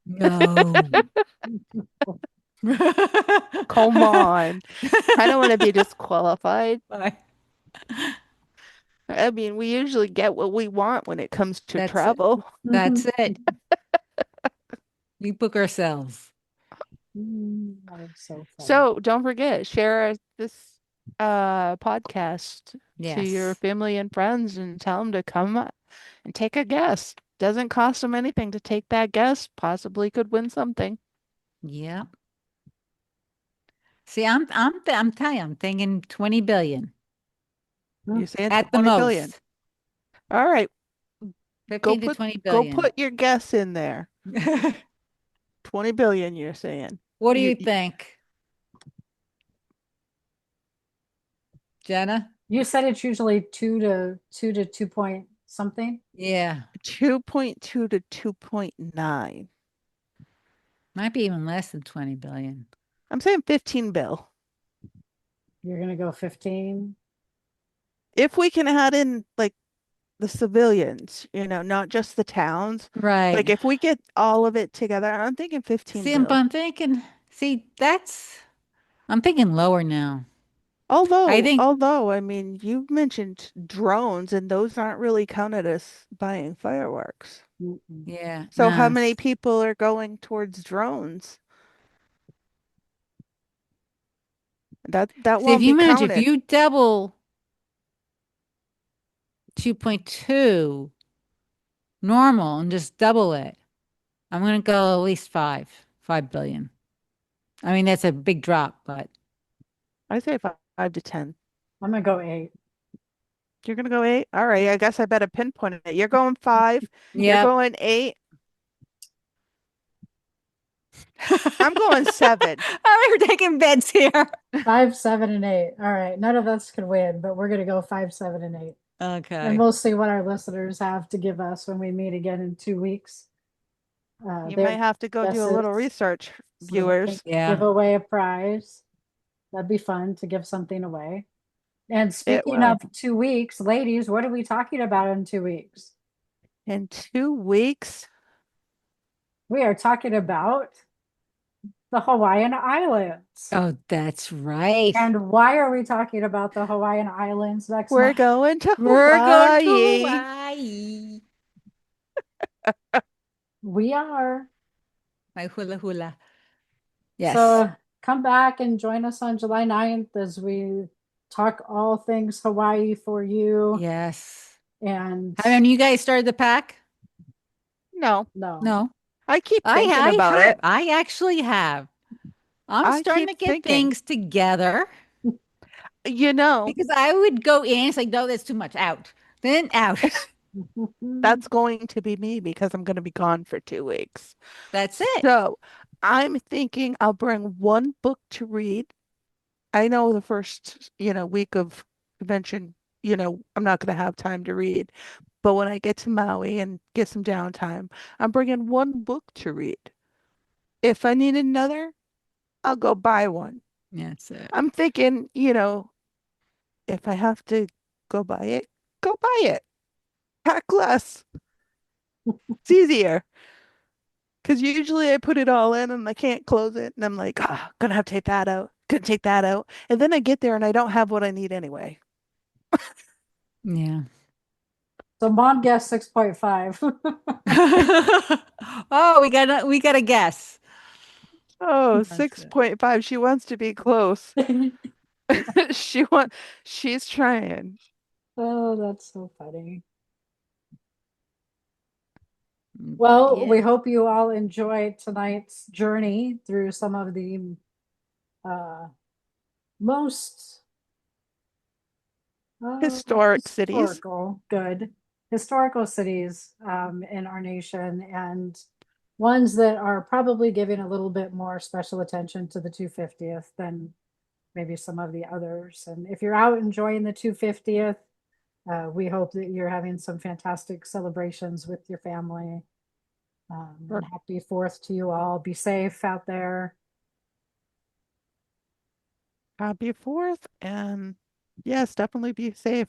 No. Come on. I don't want to be disqualified. Bye. I mean, we usually get what we want when it comes to That's it. travel. That's it. We book ourselves. That is so funny. So don't forget, share this podcast to your Yes. family and friends and tell them to come up and take a guess. Doesn't cost them anything to take that guess. Possibly could win something. Yeah. See, I'm telling you, I'm thinking 20 billion You're saying at the 20 billion. most. All right, 15 to 20 go billion. put your guess in there. 20 billion, you're saying. What do You, you think, Jenna? You said it's usually two point something. Yeah. 2.2 to 2.9. Might be even less than 20 billion. I'm saying 15 bill. You're gonna go 15. If we can add in like the civilians, not just the towns. Like Right. if we get all of it together, I'm thinking 15 See, I'm, bill. I'm thinking, see, I'm thinking lower now. I Although, think, although, I mean, you mentioned drones and those aren't really counted as buying fireworks. Mm-mm. yeah, So how no. many people are going towards drones? That See, if won't you be imagine, if counted. you double 2.2 normal and just double it, I'm going to go at least 5 billion. I mean, that's a big drop, but I say 5 to 10. I'm gonna go 8. You're gonna go 8? All right, I guess I better pinpoint it. You're going 5. You're yep. going 8. I'm going 7. We're taking beds here. 5, 7, and 8. All right. None of us can win, but we're gonna go 5, 7, and 8. And Okay. we'll see what our listeners have to give us when we meet again in 2 weeks. You Their might have to go do a little guesses research, so they can viewers. give Yeah. away a prize. That'd be fun to give something away. And It speaking of will. 2 weeks, ladies, what are we talking about in 2 weeks? In 2 weeks, We are talking about the Hawaiian Islands. Oh, that's right. And why are we talking about the Hawaiian Islands next we're month? going to We're going to Hawaii. Hawaii. We are. My hula hula. Yes. So come back and join us on July 9th as we talk all things Hawaii for you. Yes. And Haven't you guys started the pack? No, no, No. I keep I thinking I about have. it. I actually have. I'm I starting keep to get thinking, things together you know, because I would go in, it's like, no, that's too much. Out. Then out. that's going to be me because I'm going to be gone for 2 weeks. That's it. So I'm thinking I'll bring one book to read. I know the first, week of convention, I'm not going to have time to read. But when I get to Maui and get some downtime, I'm bringing one book to read. If I need another, I'll go buy one. That's it. I'm thinking, if I have to go buy it, go buy it. Pack less. It's easier. Because usually I put it all in and I can't close it. And I'm like, gonna have to take that out. Gonna take that out. And then I get there and I don't have what I need anyway. Yeah. so mom guessed 6.5. Oh, we got a guess. Oh, That's it. 6.5. She wants to be close. She want she's trying. Oh, that's so funny. But Well, we yeah. hope you all enjoyed tonight's journey through some of the most Historic cities. historical, good historical cities in our nation, and ones that are probably giving a little bit more special attention to the 250th than maybe some of the others. And if you're out enjoying the 250th, we hope that you're having some fantastic celebrations with your family. And happy 4th to you all. Be safe out there. Happy 4th. And yes, definitely be safe.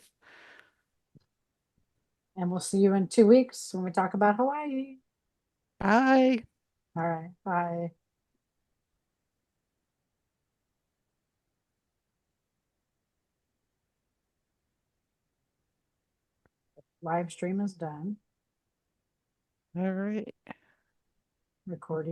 And we'll see you in 2 weeks when we talk about Hawaii. Bye. All right. Bye. Live stream is done. All right. Recording.